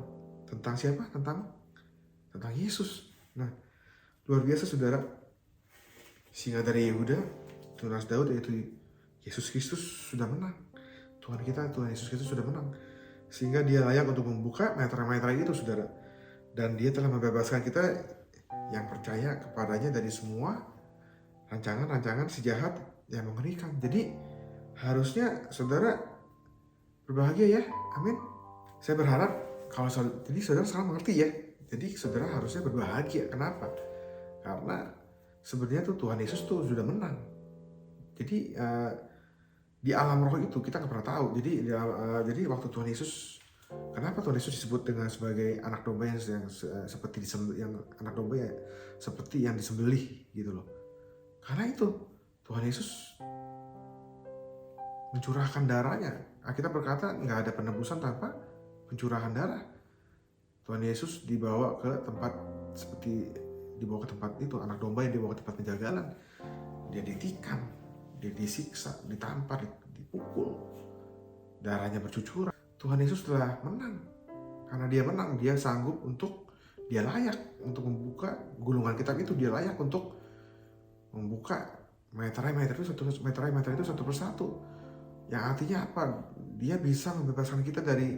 Tentang siapa? Tentang Yesus. Nah, luar biasa saudara. Singa dari Yehuda, tunas Daud, yaitu Yesus Kristus sudah menang. Tuhan Yesus Kristus sudah menang. Sehingga dia layak untuk membuka meterai-meterai itu, saudara. Dan dia telah membebaskan kita yang percaya kepadanya dari semua rancangan-rancangan si jahat yang mengerikan. Jadi harusnya saudara berbahagia ya. Amin. Saya berharap jadi saudara sekarang mengerti ya. Jadi saudara harusnya berbahagia. Kenapa? Karena sebenarnya tuh Tuhan Yesus tuh sudah menang. Jadi di alam roh itu kita nggak pernah tahu. Jadi waktu Tuhan Yesus, kenapa Tuhan Yesus disebut dengan sebagai anak domba yang seperti anak domba ya, seperti yang disembelih gitu loh. Karena itu Tuhan Yesus mencurahkan darahnya. Kita berkata nggak ada penebusan tanpa pencurahan darah. Tuhan Yesus dibawa ke tempat itu, anak domba yang dibawa ke tempat penjagalan. Dia ditikam, dia disiksa, ditampar, dipukul, darahnya bercucuran. Tuhan Yesus telah menang. Karena dia menang, dia sanggup dia layak untuk membuka gulungan kitab itu. Dia layak untuk membuka meterai-meterai itu satu persatu. Yang artinya apa? Dia bisa membebaskan kita dari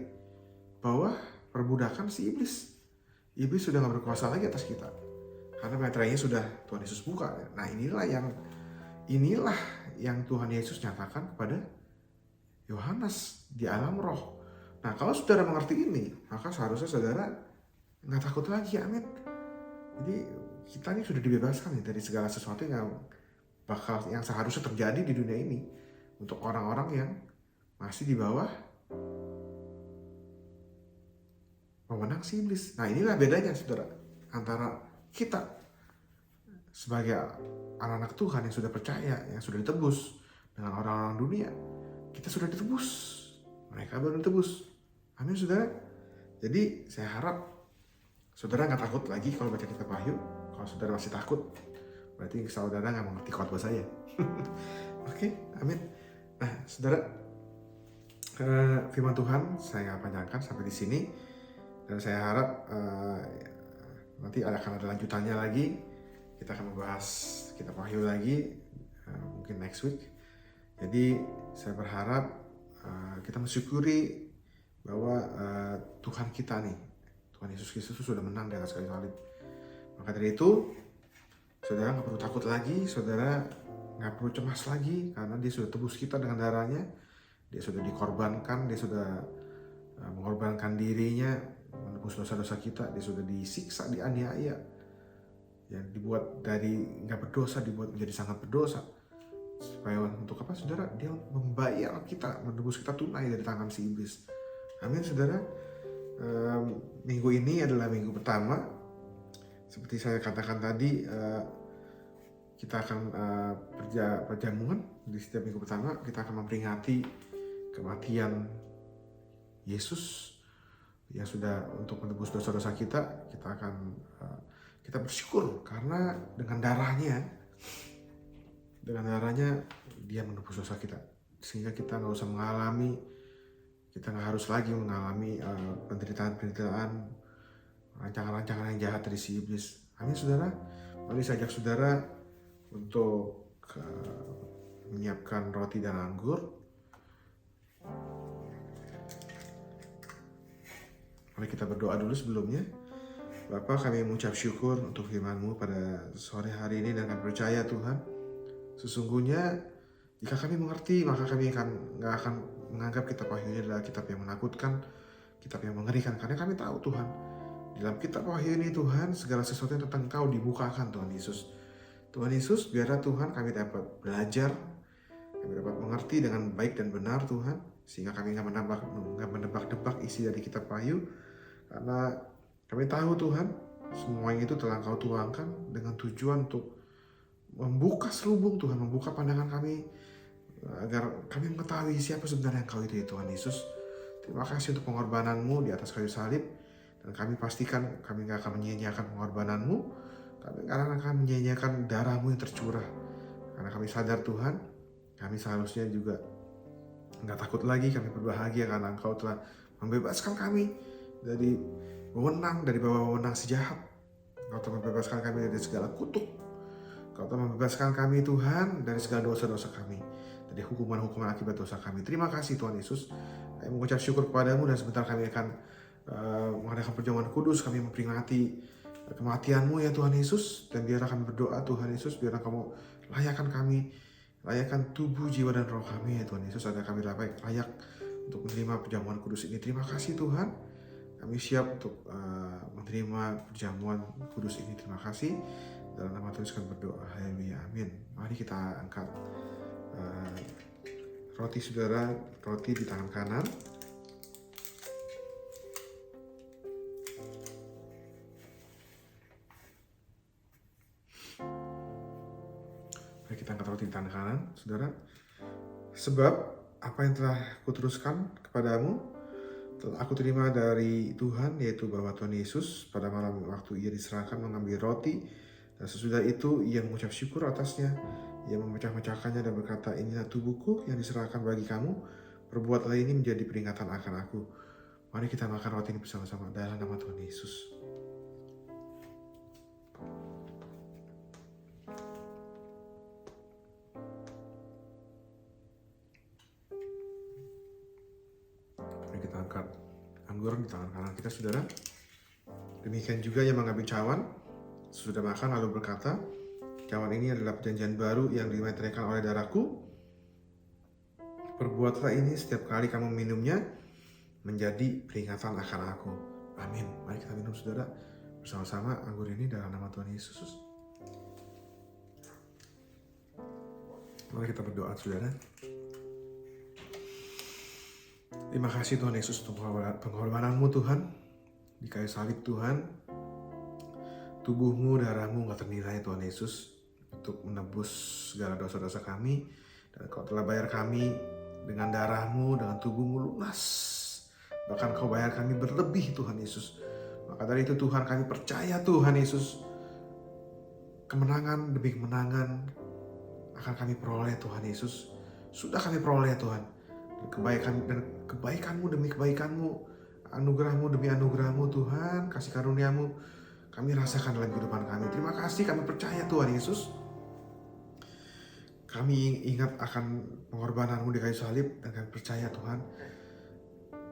bawah perbudakan si iblis. Iblis sudah gak berkuasa lagi atas kita. Karena meterainya sudah Tuhan Yesus buka. Nah, inilah yang Tuhan Yesus nyatakan kepada Yohanes di alam roh. Nah, kalau saudara mengerti ini, maka seharusnya saudara nggak takut lagi, amin. Jadi kita ini sudah dibebaskan nih dari segala sesuatu yang seharusnya terjadi di dunia ini untuk orang-orang yang masih di bawah pemenang si iblis. Nah, inilah bedanya saudara antara kita sebagai anak-anak Tuhan yang sudah percaya, yang sudah ditebus, dengan orang-orang dunia. Kita sudah ditebus, mereka baru ditebus. Amin saudara. Jadi saya harap saudara nggak takut lagi kalau baca kitab Wahyu. Kalau saudara masih takut, berarti saudara nggak mengerti khotbah saya. Oke, amin. Nah saudara, firman Tuhan saya nggak panjangkan sampai di sini. Dan saya harap nanti akan ada lanjutannya lagi. Kita akan membahas kitab Wahyu lagi, mungkin next week. Jadi saya berharap kita mensyukuri bahwa Tuhan kita nih, Tuhan Yesus Kristus sudah menang di atas kayu salib. Maka dari itu, saudara nggak perlu takut lagi, saudara nggak perlu cemas lagi, karena dia sudah tebus kita dengan darahnya. Dia sudah dikorbankan, dia sudah mengorbankan dirinya, menebus dosa-dosa kita. Dia sudah disiksa, dianiaya, yang dibuat dari nggak berdosa dibuat menjadi sangat berdosa. Supaya untuk apa saudara? Dia membayar kita, menebus kita tunai dari tangan si iblis. Amin saudara. Minggu ini adalah minggu pertama. Seperti saya katakan tadi, kita akan perjamuan. Di setiap minggu pertama kita akan memperingati kematian Yesus yang sudah untuk menebus dosa-dosa kita. Kita bersyukur karena dengan darahnya dia menebus dosa kita, sehingga kita nggak usah nggak harus lagi mengalami penderitaan, rancangan-rancangan yang jahat dari si iblis. Amin saudara. Mari saya ajak saudara untuk menyiapkan roti dan anggur. Mari kita berdoa dulu sebelumnya. Bapa, kami mengucap syukur untuk firman-Mu pada sore hari ini, dan kami percaya Tuhan, sesungguhnya Jika kami mengerti, maka kami nggak akan menganggap kitab Wahyu ini adalah kitab yang menakutkan, kitab yang mengerikan. Karena kami tahu Tuhan, dalam kitab Wahyu ini Tuhan, segala sesuatu yang tentang Engkau dibukakan Tuhan Yesus. Tuhan Yesus, biarlah Tuhan kami dapat belajar, kami dapat mengerti dengan baik dan benar Tuhan, sehingga kami nggak menebak-nebak isi dari kitab Wahyu, karena kami tahu Tuhan, semua itu telah Engkau tuangkan dengan tujuan untuk membuka selubung Tuhan, membuka pandangan kami, agar kami mengetahui siapa sebenarnya Engkau itu ya Tuhan Yesus. Terima kasih untuk pengorbanan-Mu di atas kayu salib, dan kami pastikan kami nggak akan menyia-nyiakan pengorbanan-Mu, kami nggak akan menyia-nyiakan darah-Mu yang tercurah, karena kami sadar Tuhan, kami seharusnya juga nggak takut lagi, kami berbahagia karena Engkau telah membebaskan kami dari bawah wewenang si jahat. Engkau telah membebaskan kami dari segala kutuk. Engkau telah membebaskan kami Tuhan dari segala dosa-dosa kami, dari hukuman-hukuman akibat dosa kami. Terima kasih Tuhan Yesus. Kami mengucap syukur kepadamu, dan sebentar kami akan mengadakan perjamuan kudus. Kami memperingati kematian-Mu ya Tuhan Yesus, dan biarlah kami berdoa Tuhan Yesus, biarlah Kamu layakkan tubuh, jiwa, dan roh kami ya Tuhan Yesus, agar kami layak untuk menerima perjamuan kudus ini. Terima kasih Tuhan, kami siap untuk menerima perjamuan kudus ini. Terima kasih. Dalam nama Tuhan Yesus kami berdoa. Haleluya. Amin. Mari kita angkat roti saudara, roti di tangan kanan. Mari kita angkat roti di tangan kanan, saudara. Sebab apa yang telah kuteruskan kepadamu telah aku terima dari Tuhan, yaitu bahwa Tuhan Yesus pada malam waktu ia diserahkan mengambil roti, dan sesudah itu ia mengucap syukur atasnya, ia memecah-mecahkannya dan berkata, inilah tubuhku yang diserahkan bagi kamu, perbuatlah ini menjadi peringatan akan aku. Mari kita makan roti ini bersama-sama dalam nama Tuhan Yesus. Kita angkat anggur di tangan kanan kita, saudara. Demikian juga yang mengambil cawan sesudah makan lalu berkata, cawan ini adalah perjanjian baru yang dimeteraikan oleh darahku. Perbuatlah ini setiap kali kamu minumnya menjadi peringatan akan aku. Amin. Mari kita minum saudara bersama-sama anggur ini dalam nama Tuhan Yesus. Mari kita berdoa saudara. Terima kasih Tuhan Yesus untuk pengorbanan-Mu Tuhan. Di kayu salib Tuhan, tubuh-Mu, darah-Mu gak ternilai Tuhan Yesus, untuk menebus segala dosa-dosa kami. Dan Kau telah bayar kami dengan darah-Mu, dengan tubuh-Mu lunas. Bahkan Kau bayar kami berlebih Tuhan Yesus. Maka dari itu Tuhan, kami percaya Tuhan Yesus, kemenangan demi kemenangan akan kami peroleh Tuhan Yesus. Sudah kami peroleh Tuhan. Kebaikan-Mu demi kebaikan-Mu, anugerah-Mu demi anugerah-Mu Tuhan, kasih karunia-Mu kami rasakan dalam kehidupan kami. Terima kasih, kami percaya Tuhan Yesus. Kami ingat akan pengorbanan-Mu di kayu salib, dan kami percaya Tuhan,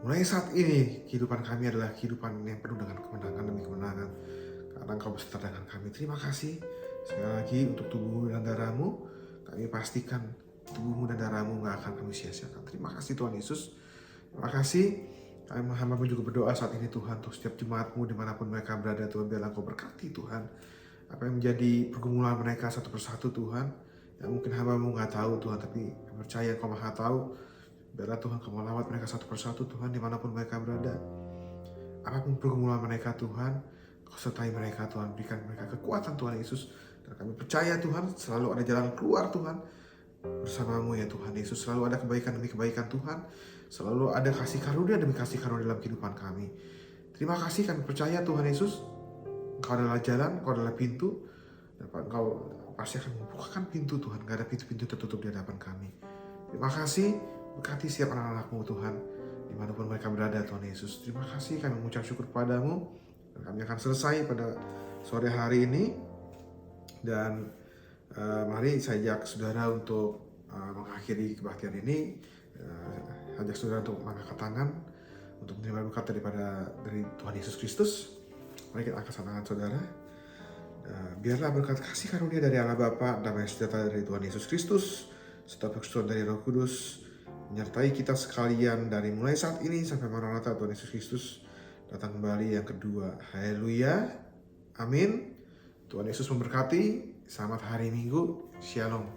mulai saat ini kehidupan kami adalah kehidupan yang penuh dengan kemenangan demi kemenangan, karena Engkau beserta dengan kami. Terima kasih sekali lagi untuk tubuh dan darah-Mu. Kami pastikan tubuh-Mu dan darah-Mu gak akan kami sia-siakan. Terima kasih Tuhan Yesus. Terima kasih. Hamba-Mu juga berdoa saat ini Tuhan, untuk setiap jemaat-Mu dimanapun mereka berada Tuhan, biarlah Engkau berkati Tuhan. Apa yang menjadi pergumulan mereka satu persatu Tuhan, yang mungkin hamba-Mu gak tahu Tuhan, tapi percaya Engkau maha tahu. Biarlah Tuhan Kau melawat mereka satu persatu Tuhan, dimanapun mereka berada. Apapun pergumulan mereka Tuhan, Kau sertai mereka Tuhan, berikan mereka kekuatan Tuhan Yesus. Dan kami percaya Tuhan, selalu ada jalan keluar Tuhan. Bersama-Mu ya Tuhan Yesus, selalu ada kebaikan demi kebaikan Tuhan, selalu ada kasih karunia demi kasih karunia dalam kehidupan kami. Terima kasih, kami percaya Tuhan Yesus, Engkau adalah jalan, Engkau adalah pintu, dan Engkau pasti akan membukakan pintu Tuhan. Gak ada pintu-pintu tertutup di hadapan kami. Terima kasih, berkati setiap anak-anak-Mu Tuhan, dimanapun mereka berada Tuhan Yesus. Terima kasih, kami mengucap syukur kepadamu, dan kami akan selesai pada sore hari ini. Dan mari saya ajak saudara untuk mengakhiri kebaktian ini. Ajak saudara untuk mengangkat tangan untuk menerima berkat dari Tuhan Yesus Kristus. Mari kita angkat tangan saudara. Biarlah berkat kasih karunia dari Allah Bapa, damai sejahtera dari Tuhan Yesus Kristus, serta persekutuan dari Roh Kudus menyertai kita sekalian dari mulai saat ini sampai Maranatha Tuhan Yesus Kristus datang kembali yang kedua. Haleluya. Amin. Tuhan Yesus memberkati. Selamat hari Minggu. Shalom.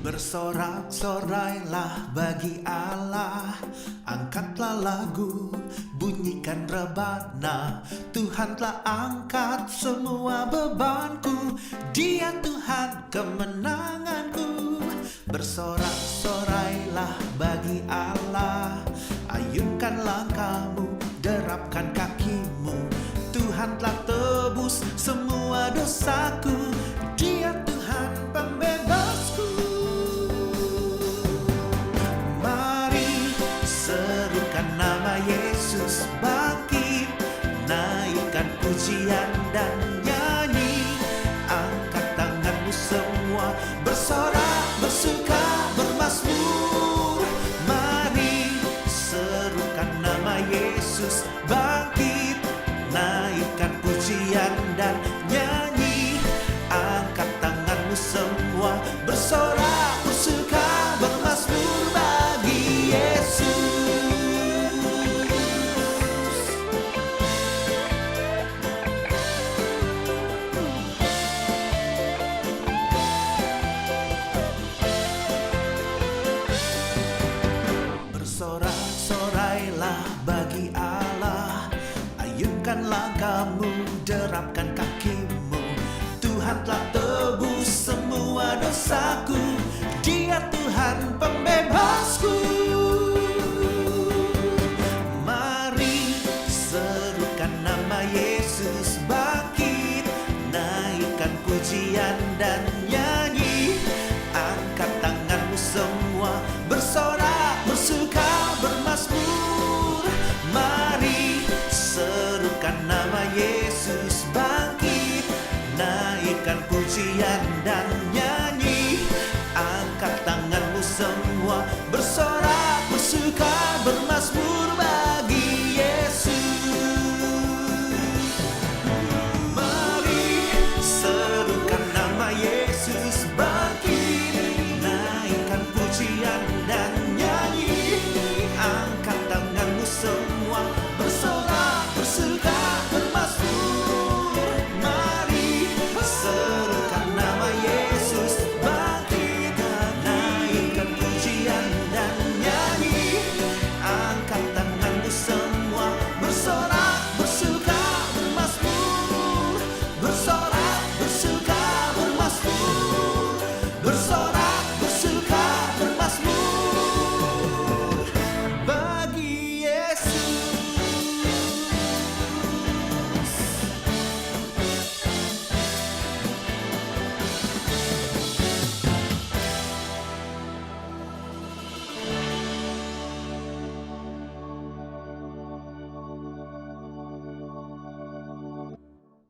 Bersorak-sorailah bagi Allah, angkatlah lagu, bunyikan rebana. Tuhan telah angkat semua bebanku, Dia Tuhan kemenanganku. Bersorak-sorailah bagi Allah, ayunkan langkahmu, derapkan kakimu. Tuhan telah tebus semua dosaku, Dia Tuhan pembebasku. Nama Yesus bangkit, naikkan pujian dan nyanyi. Angkat tanganmu semua, bersorak, bersuka, bermazmur. Mari serukan nama Yesus bangkit, naikkan pujian dan nyanyi. Angkat tanganmu semua, bersorak, bersuka, bermazmur bagi Yesus. Bersorak-sorailah bagi Allah, ayunkan langkahmu, derapkan kakimu. Tuhan telah tebus semua dosaku, Dia Tuhan pembebasku. Mari serukan nama Yesus bangkit, naikkan pujian dan nyanyi. Angkat tanganmu semua, bersorak, bersuka, bermazmur. Mari serukan nama Yesus bangkit, naikkan pujian dan